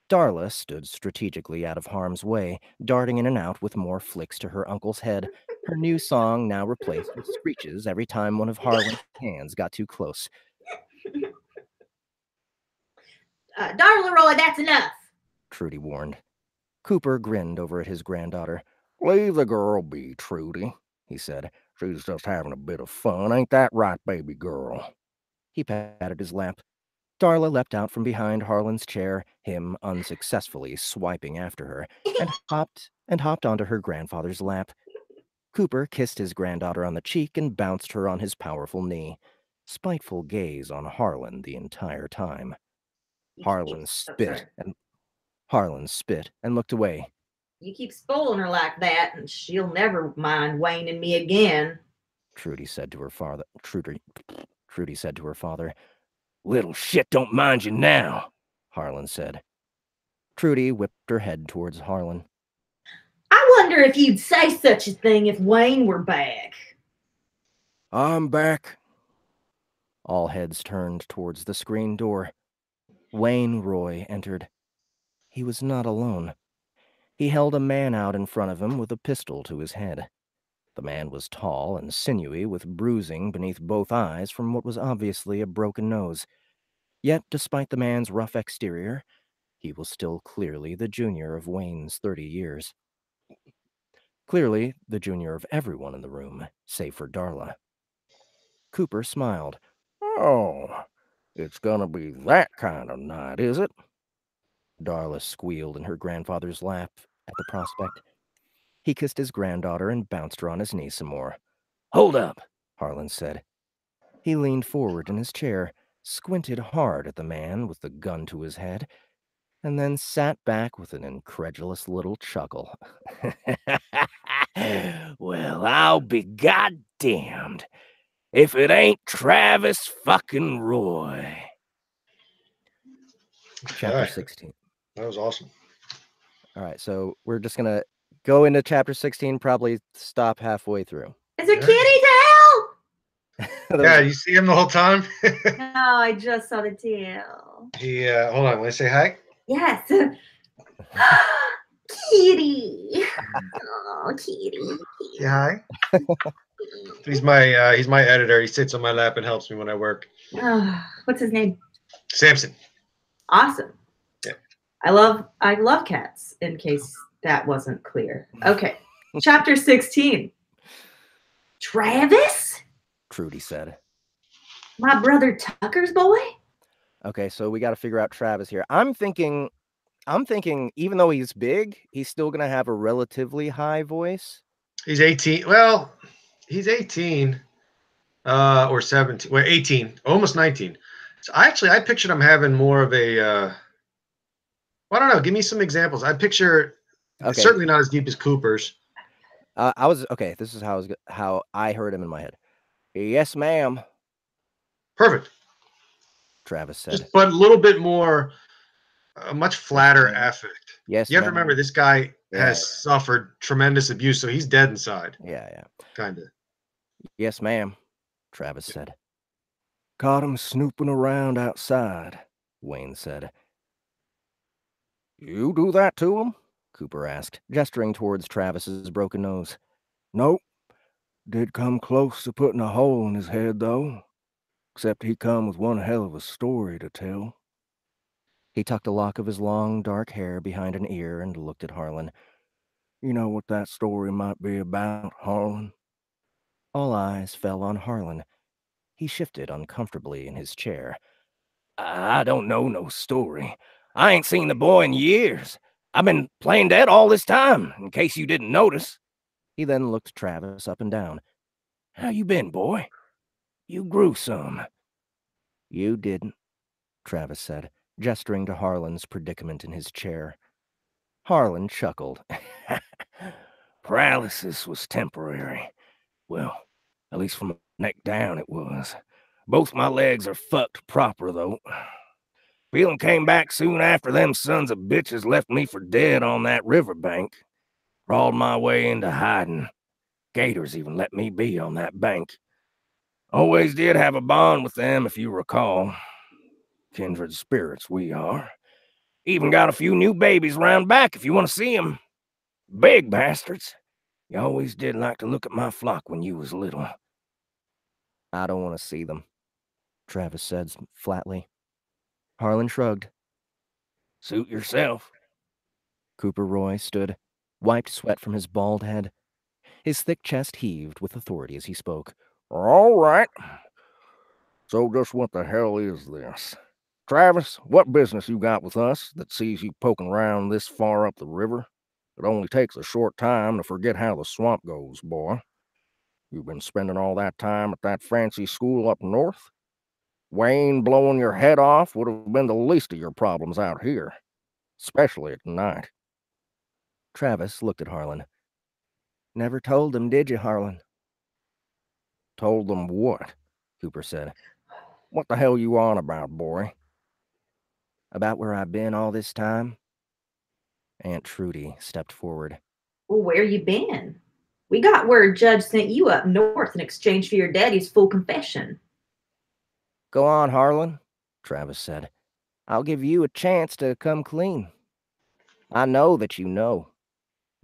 Darla stood strategically out of harm's way, darting in and out with more flicks to her uncle's head, her new song now replaced with screeches every time one of Harlan's hands got too close. Darla Roy, that's enough, Trudy warned. Cooper grinned over at his granddaughter. Leave the girl be, Trudy, he said. She's just having a bit of fun, ain't that right, baby girl? He patted his lap. Darla leapt out from behind Harlan's chair, him unsuccessfully swiping after her, and hopped onto her grandfather's lap. Cooper kissed his granddaughter on the cheek and bounced her on his powerful knee. Spiteful gaze on Harlan the entire time. Harlan spit and looked away. You keep spoiling her like that, and she'll never mind Wayne and me again, Trudy said to her father. Trudy said to her father. Little shit don't mind you now, Harlan said. Trudy whipped her head towards Harlan. I wonder if you'd say such a thing if Wayne were back. I'm back. All heads turned towards the screen door. Wayne Roy entered. He was not alone. He held a man out in front of him with a pistol to his head. The man was tall and sinewy, with bruising beneath both eyes from what was obviously a broken nose. Yet, despite the man's rough exterior, he was still clearly the junior of Wayne's 30 years. Clearly the junior of everyone in the room, save for Darla. Cooper smiled. Oh, it's gonna be that kind of night, is it? Darla squealed in her grandfather's lap at the prospect. He kissed his granddaughter and bounced her on his knee some more. Hold up, Harlan said. He leaned forward in his chair, squinted hard at the man with the gun to his head, and then sat back with an incredulous little chuckle. Well, I'll be goddamned if it ain't Travis fucking Roy. Chapter 16. That was awesome. All right, so we're just going to go into chapter 16, probably stop halfway through. Is there kitty tail? Yeah, you see him the whole time? No, I just saw the tail. He, hold on, want to say hi? Yes. Kitty. Oh, kitty. Say hi. He's my editor. He sits on my lap and helps me when I work. What's his name? Samson. Awesome. Yeah. I love cats, in case that wasn't clear. Okay. Chapter 16. Travis? Trudy said. My brother Tucker's boy? Okay, so we got to figure out Travis here. I'm thinking, even though he's big, he's still going to have a relatively high voice. He's 18. Well, he's 18 or 17. Well, 18, almost 19. So I pictured him having more of a, I don't know. Give me some examples. I picture certainly not as deep as Cooper's. This is how I heard him in my head. Yes, ma'am. Perfect. Travis said. But a little bit more, a much flatter affect. Yes, you have to remember this guy has suffered tremendous abuse, so he's dead inside. Yeah. Kind of. Yes, ma'am, Travis said. Caught him snooping around outside, Wayne said. You do that to him? Cooper asked, gesturing towards Travis's broken nose. Nope. Did come close to putting a hole in his head, though. Except he come with one hell of a story to tell. He tucked a lock of his long, dark hair behind an ear and looked at Harlan. You know what that story might be about, Harlan? All eyes fell on Harlan. He shifted uncomfortably in his chair. I don't know no story. I ain't seen the boy in years. I've been playing dead all this time, in case you didn't notice. He then looked Travis up and down. How you been, boy? You grew some. You didn't, Travis said, gesturing to Harlan's predicament in his chair. Harlan chuckled. Paralysis was temporary. Well, at least from the neck down it was. Both my legs are fucked proper, though. Feeling came back soon after them sons of bitches left me for dead on that riverbank. Crawled my way into hiding. Gators even let me be on that bank. Always did have a bond with them, if you recall. Kindred spirits we are. Even got a few new babies round back if you want to see 'em. Big bastards. You always did like to look at my flock when you was little. I don't want to see them, Travis said flatly. Harlan shrugged. Suit yourself. Cooper Roy stood, wiped sweat from his bald head. His thick chest heaved with authority as he spoke. All right. So just what the hell is this? Travis, what business you got with us that sees you poking around this far up the river? It only takes a short time to forget how the swamp goes, boy. You've been spending all that time at that fancy school up north? Wayne blowing your head off would have been the least of your problems out here, especially at night. Travis looked at Harlan. Never told them, did you, Harlan? Told them what? Cooper said. What the hell you on about, boy? About where I've been all this time? Aunt Trudy stepped forward. Well, where you been? We got word Judge sent you up north in exchange for your daddy's full confession. Go on, Harlan, Travis said. I'll give you a chance to come clean. I know that you know.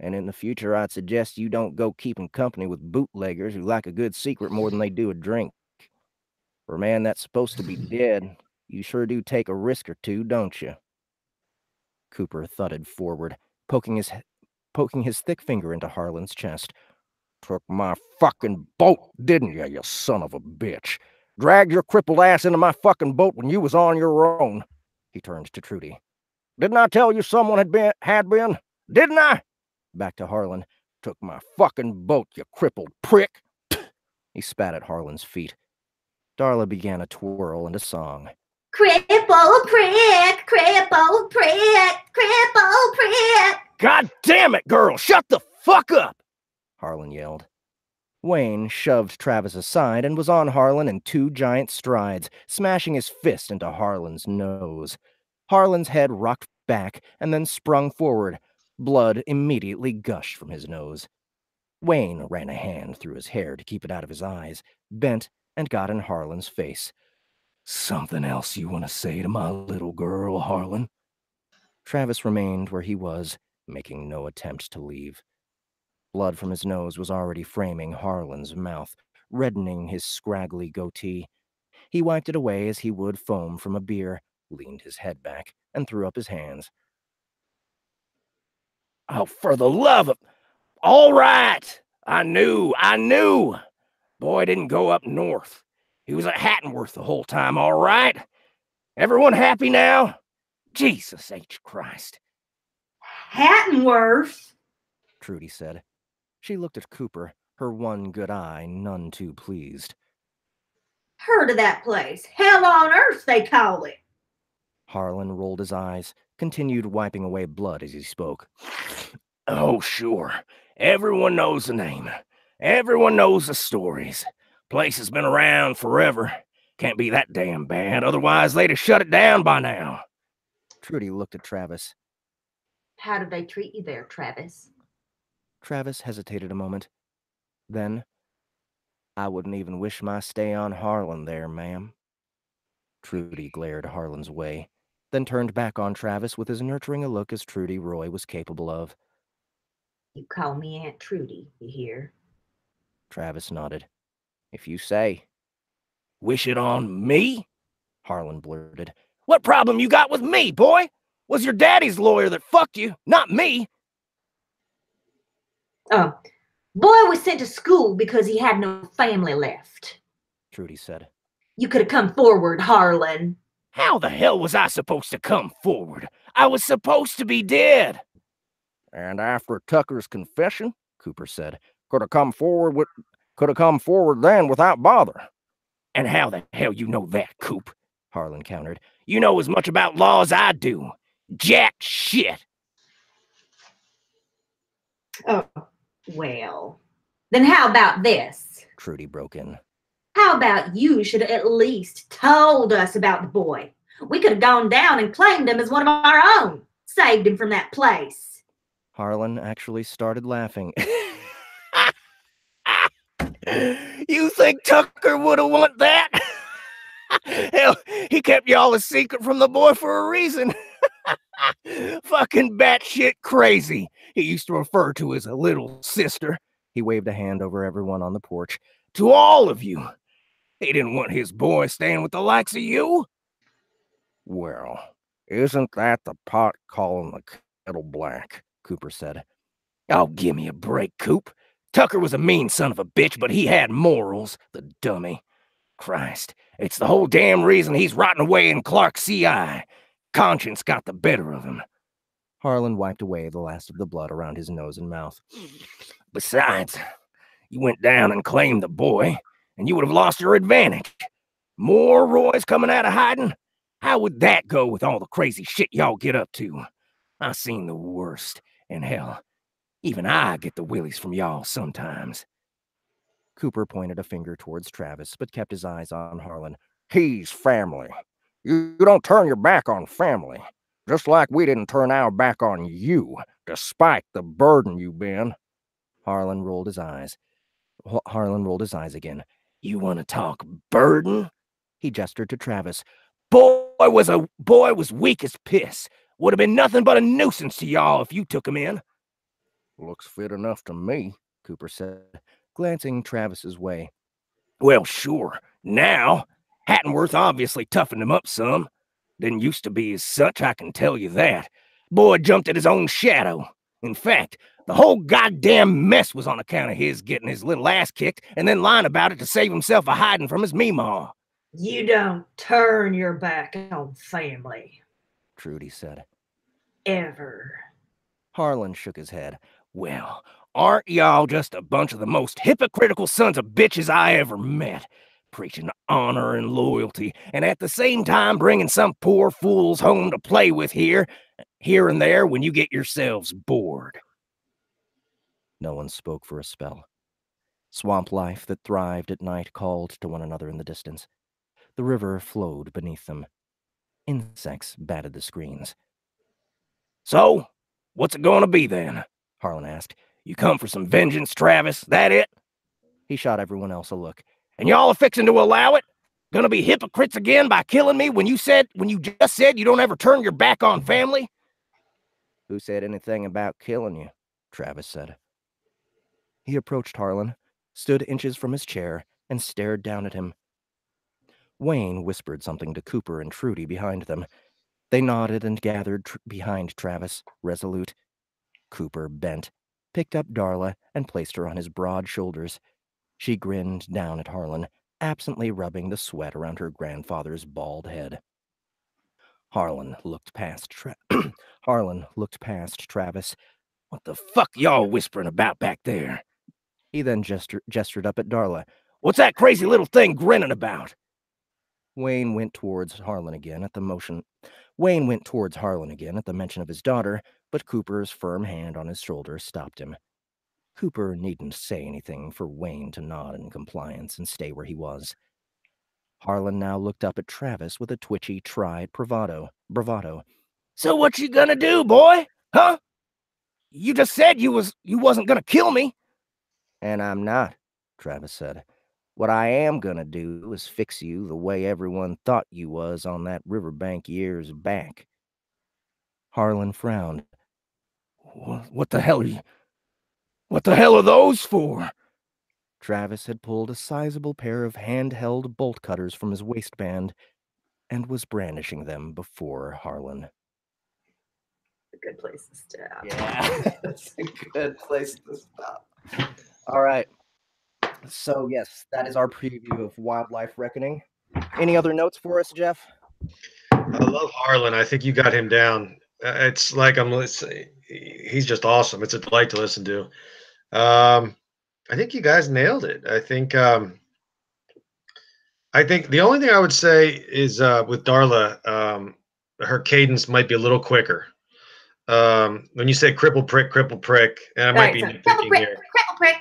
And in the future, I'd suggest you don't go keeping company with bootleggers who like a good secret more than they do a drink. For a man that's supposed to be dead, you sure do take a risk or two, don't you? Cooper thudded forward, poking his thick finger into Harlan's chest. Took my fucking boat, didn't you son of a bitch? Dragged your crippled ass into my fucking boat when you was on your own. He turned to Trudy. Didn't I tell you someone had been? Didn't I? Back to Harlan. Took my fucking boat, you crippled prick. He spat at Harlan's feet. Darla began a twirl and a song. Cripple prick, cripple prick, cripple prick. God damn it, girl, shut the fuck up! Harlan yelled. Wayne shoved Travis aside and was on Harlan in 2 giant strides, smashing his fist into Harlan's nose. Harlan's head rocked back and then sprung forward. Blood immediately gushed from his nose. Wayne ran a hand through his hair to keep it out of his eyes, bent, and got in Harlan's face. Something else you want to say to my little girl, Harlan? Travis remained where he was, making no attempt to leave. Blood from his nose was already framing Harlan's mouth, reddening his scraggly goatee. He wiped it away as he would foam from a beer, leaned his head back, and threw up his hands. Oh, for the love of... All right! I knew! Boy didn't go up north. He was at Hattonworth the whole time, all right? Everyone happy now? Jesus H. Christ. Hattonworth? Trudy said. She looked at Cooper, her one good eye none too pleased. Heard of that place. Hell on earth, they call it. Harlan rolled his eyes, continued wiping away blood as he spoke. Oh, sure. Everyone knows the name. Everyone knows the stories. Place has been around forever. Can't be that damn bad, otherwise they'd have shut it down by now. Trudy looked at Travis. How did they treat you there, Travis? Travis hesitated a moment. Then, I wouldn't even wish my stay on Harlan there, ma'am. Trudy glared Harlan's way, then turned back on Travis with as nurturing a look as Trudy Roy was capable of. You call me Aunt Trudy, you hear? Travis nodded. If you say. Wish it on me? Harlan blurted. What problem you got with me, boy? Was your daddy's lawyer that fucked you, not me. Oh, boy was sent to school because he had no family left, Trudy said. You could have come forward, Harlan. How the hell was I supposed to come forward? I was supposed to be dead. And after Tucker's confession, Cooper said, could have come forward then without bother. And how the hell you know that, Coop? Harlan countered. You know as much about law as I do. Jack shit. Oh, well. Then how about this? Trudy broke in. How about you should have at least told us about the boy? We could have gone down and claimed him as one of our own. Saved him from that place. Harlan actually started laughing. You think Tucker would have want that? Hell, he kept y'all a secret from the boy for a reason. Fucking batshit crazy. He used to refer to as a little sister. He waved a hand over everyone on the porch. To all of you. He didn't want his boy staying with the likes of you. Well, isn't that the pot calling the kettle black? Cooper said. Oh, give me a break, Coop. Tucker was a mean son of a bitch, but he had morals, the dummy. Christ, it's the whole damn reason he's rotting away in Clark's CI. Conscience got the better of him. Harlan wiped away the last of the blood around his nose and mouth. Besides, you went down and claimed the boy, and you would have lost your advantage. More Roys coming out of hiding? How would that go with all the crazy shit y'all get up to? I seen the worst, and hell, even I get the willies from y'all sometimes. Cooper pointed a finger towards Travis, but kept his eyes on Harlan. He's family. You don't turn your back on family. Just like we didn't turn our back on you, despite the burden you've been. Harlan rolled his eyes. Harlan rolled his eyes again. You want to talk burden? He gestured to Travis. Boy was weak as piss. Would have been nothing but a nuisance to y'all if you took him in. Looks fit enough to me, Cooper said, glancing Travis's way. Well, sure. Now, Hattenworth obviously toughened him up some. Didn't used to be as such, I can tell you that. Boy jumped at his own shadow. In fact, the whole goddamn mess was on account of his getting his little ass kicked and then lying about it to save himself a hiding from his meemaw. You don't turn your back on family. Trudy said. Ever. Harlan shook his head. Well, aren't y'all just a bunch of the most hypocritical sons of bitches I ever met? Preaching honor and loyalty, and at the same time bringing some poor fools home to play with here and there when you get yourselves bored. No one spoke for a spell. Swamp life that thrived at night called to one another in the distance. The river flowed beneath them. Insects batted the screens. So, what's it going to be then? Harlan asked. You come for some vengeance, Travis? That it? He shot everyone else a look. And y'all are fixing to allow it? Gonna be hypocrites again by killing me when you just said you don't ever turn your back on family? Who said anything about killing you? Travis said. He approached Harlan, stood inches from his chair, and stared down at him. Wayne whispered something to Cooper and Trudy behind them. They nodded and gathered behind Travis, resolute. Cooper bent, picked up Darla, and placed her on his broad shoulders. She grinned down at Harlan, absently rubbing the sweat around her grandfather's bald head. Harlan looked past Travis. What the fuck y'all whispering about back there? He then gestured up at Darla. What's that crazy little thing grinning about? Wayne went towards Harlan again at the mention of his daughter, but Cooper's firm hand on his shoulder stopped him. Cooper needn't say anything for Wayne to nod in compliance and stay where he was. Harlan now looked up at Travis with a twitchy, tried bravado. So what you gonna do, boy? Huh? You just said you wasn't gonna kill me. And I'm not, Travis said. What I am gonna do is fix you the way everyone thought you was on that riverbank years back. Harlan frowned. What the hell are those for? Travis had pulled a sizable pair of handheld bolt cutters from his waistband and was brandishing them before Harlan. A good place to stop. Yeah, that's a good place to stop. All right. So, yes, that is our preview of Wildlife Reckoning. Any other notes for us, Jeff? I love Harlan. I think you got him down. It's like he's just awesome. It's a delight to listen to. I think you guys nailed it. I think the only thing I would say is with Darla, her cadence might be a little quicker. When you say cripple prick, and I might be nitpicking here. Cripple prick.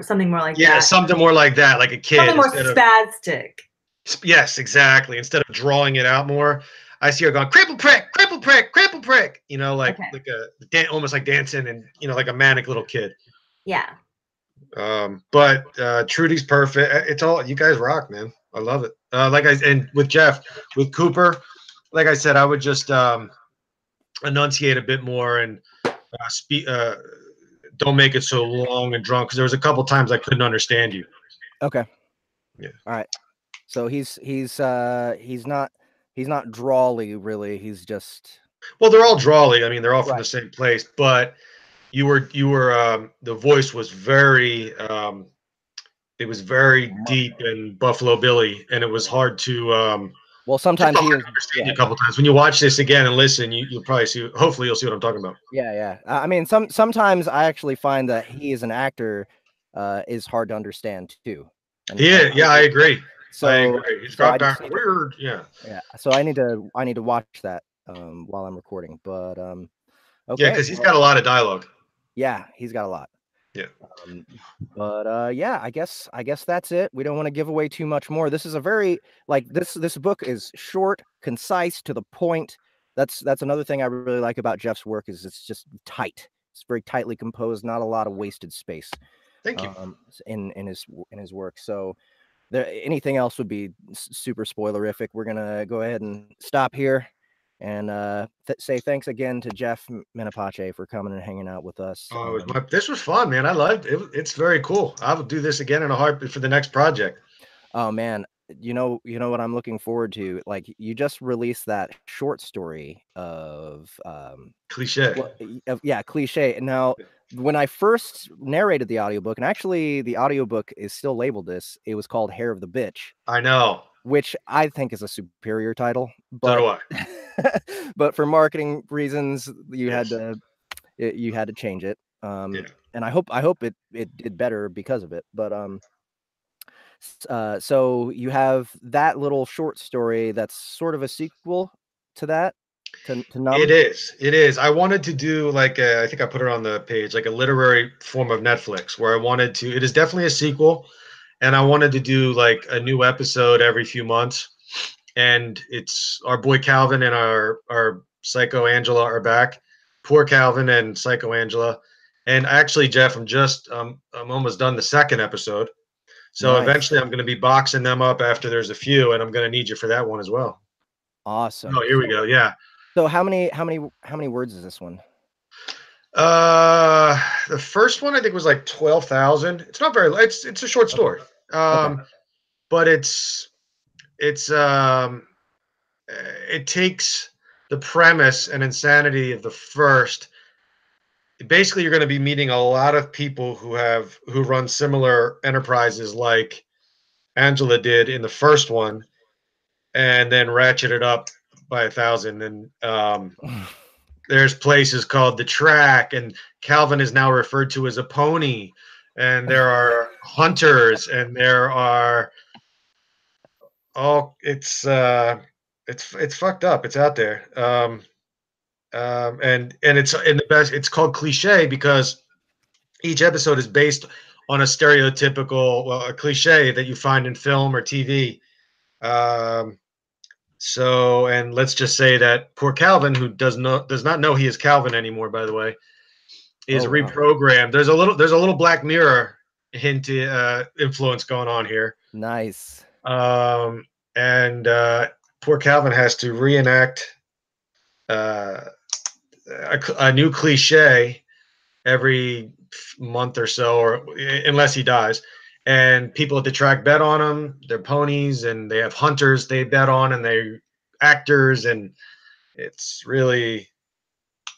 Something more like that. Yeah, something more like that, like a kid. Something more spastic. Yes, exactly. Instead of drawing it out more, I see her going cripple prick, cripple prick, cripple prick. You know, like almost like dancing and like a manic little kid. Yeah. But Trudy's perfect. It's all, you guys rock, man. I love it. And with Jeff, with Cooper, like I said, I would just enunciate a bit more and speak. Don't make it so long and drunk, because there was a couple times I couldn't understand you. Okay. Yeah. All right. So he's not drawly, really. He's just, well, they're all drawly. I mean, they're all from the same place, but you were the voice was very it was very deep and Buffalo Billy, and it was hard to well, sometimes he is understand you a couple times. When you watch this again and listen, you'll probably see. Hopefully, you'll see what I'm talking about. Yeah. I mean, sometimes I actually find that he as an actor is hard to understand too. Yeah, I agree. So I agree. He's got that weird. Yeah. So I need to watch that while I'm recording. But okay. Yeah, because he's got a lot of dialogue. Yeah, he's got a lot. Yeah. But yeah, I guess that's it. We don't want to give away too much more. This is a very this book is short, concise, to the point. That's another thing I really like about Jeff's work, is it's just tight. It's very tightly composed, not a lot of wasted space. Thank you. In his work. So anything else would be super spoilerific. We're gonna go ahead and stop here. And say thanks again to Jeff Menapace for coming and hanging out with us. Oh, this was fun, man. I loved it. It's very cool. I will do this again in a heartbeat for the next project. Oh man, you know what I'm looking forward to. Like, you just released that short story of Cliche. Cliche. Now, when I first narrated the audiobook, and actually the audiobook is still labeled this, it was called Hair of the Bitch. I know. Which I think is a superior title. But, so do I. But for marketing reasons, you had to change it. And I hope it did better because of it. But so you have that little short story that's sort of a sequel to that. To Numb? It is. I wanted to do like I think I put it on the page, like a literary form of Netflix, where I wanted to. It is definitely a sequel, and I wanted to do like a new episode every few months. And it's our boy Calvin and our Psycho Angela are back. Poor Calvin and Psycho Angela. And actually, Jeff, I'm almost done the second episode. So eventually I'm going to be boxing them up after there's a few, and I'm going to need you for that one as well. Awesome. Oh, here we go. Yeah. So how many words is this one? The first one I think was like 12,000. It's not very. It's a short story. But it takes the premise and insanity of the first. Basically, you're going to be meeting a lot of people who run similar enterprises like Angela did in the first one, and then ratchet it up by 1,000. And there's places called the Track, and Calvin is now referred to as a pony, and there are hunters, and there are it's fucked up. It's out there. And it's in the best. It's called Cliche because each episode is based on a stereotypical, a cliche that you find in film or TV. So, and let's just say that poor Calvin, who does not know he is Calvin anymore, by the way, is reprogrammed. There's a little Black Mirror hint influence going on here. Nice. And poor Calvin has to reenact a new cliche every month or so, or unless he dies. And people at the track bet on him. They're ponies, and they have hunters they bet on, and they're actors, and it's really,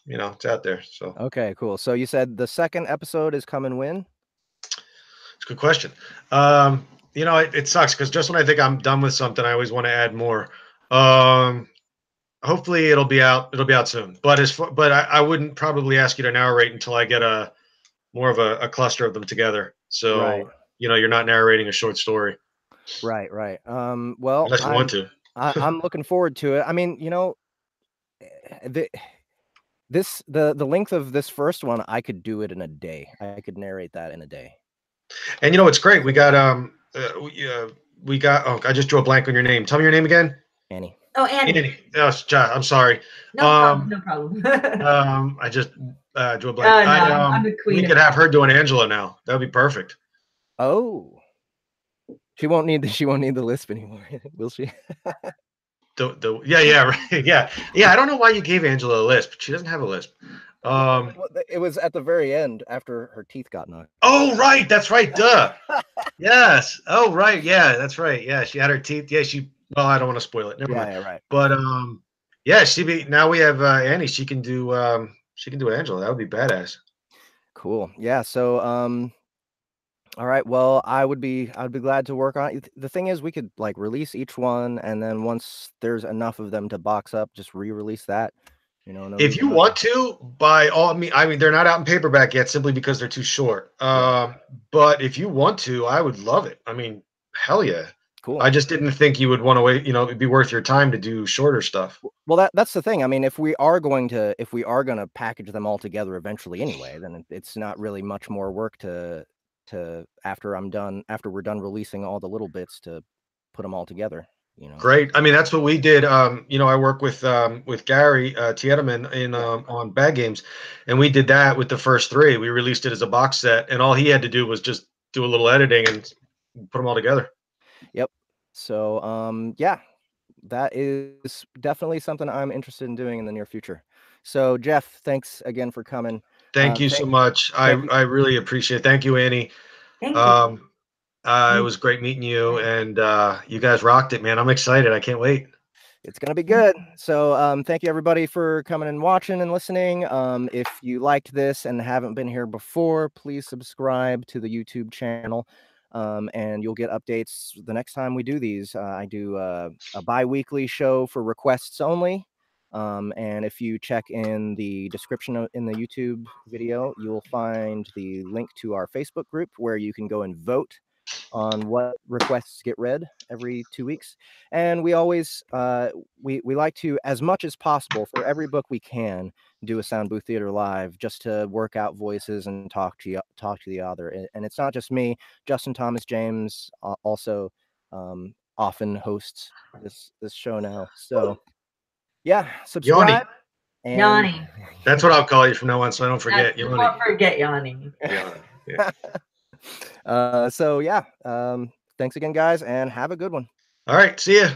it's out there. So okay, cool. So you said the second episode is coming when? It's a good question. you know, it sucks because just when I think I'm done with something, I always want to add more. Um, Hopefully it'll be out. It'll be out soon. But I wouldn't probably ask you to narrate until I get a more of a cluster of them together. Right. So you know, you're not narrating a short story Right. Well, unless you want to. I'm looking forward to it. I mean, you know, the the length of this first one, I could do it in a day. I could narrate that in a day. And you know, it's great. We got we got. Oh, I just drew a blank on your name. Tell me your name again. Annie. Oh, Annie. Annie. Oh, I'm sorry. No problem. No problem. I just drew a Oh, blank. no, I'm the queen. We could have her doing Angela now. That would be perfect. Oh, she won't need the lisp anymore, will she? Yeah, right. Yeah. I don't know why you gave Angela a lisp. She doesn't have a lisp. It was at the very end after her teeth got knocked. Oh, right. That's right. Duh. Yes. Oh, right. Yeah, that's right. Yeah, she had her teeth. Yeah, well, I don't want to spoil it. Never mind. Yeah, right. But yeah, now we have Annie. She can do Angela. That would be badass. Cool. Yeah. So all right. Well, I'd be glad to work on it. The thing is, we could like release each one, and then once there's enough of them to box up, just re-release that. You know, if you want to, by all means, I mean, they're not out in paperback yet simply because they're too short. But if you want to, I would love it. I mean, hell yeah. Cool. I just didn't think you would want to wait, you know, it'd be worth your time to do shorter stuff. Well, that's the thing. I mean, if we are going to package them all together eventually anyway, then it's not really much more work to after we're done releasing all the little bits to put them all together. You know. Great. I mean, that's what we did. You know, I work with Gary Tiedemann in on Bad Games, and we did that with the first three. We released it as a box set, and all he had to do was just do a little editing and put them all together. Yep. So yeah, that is definitely something I'm interested in doing in the near future. So Jeff, thanks again for coming. Thank you so much. I really appreciate it. Thank you, Annie. Thank you. It was great meeting you, and you guys rocked it, man. I'm excited. I can't wait. It's going to be good. So thank you, everybody, for coming and watching and listening. If you liked this and haven't been here before, please subscribe to the YouTube channel, and you'll get updates the next time we do these. I do a bi-weekly show for requests only. And if you check in the description in the YouTube video, you'll find the link to our Facebook group where you can go and vote on what requests get read every 2 weeks. And we always we like to, as much as possible, for every book we can, do a sound booth theater live just to work out voices and talk to the author. And it's not just me. Justin Thomas James also often hosts this show now. So yeah, subscribe. Yanni. That's what I'll call you from now on, so I don't forget. Yanni. Don't forget Yanni. Yeah. So yeah, thanks again, guys, and have a good one. All right, see ya.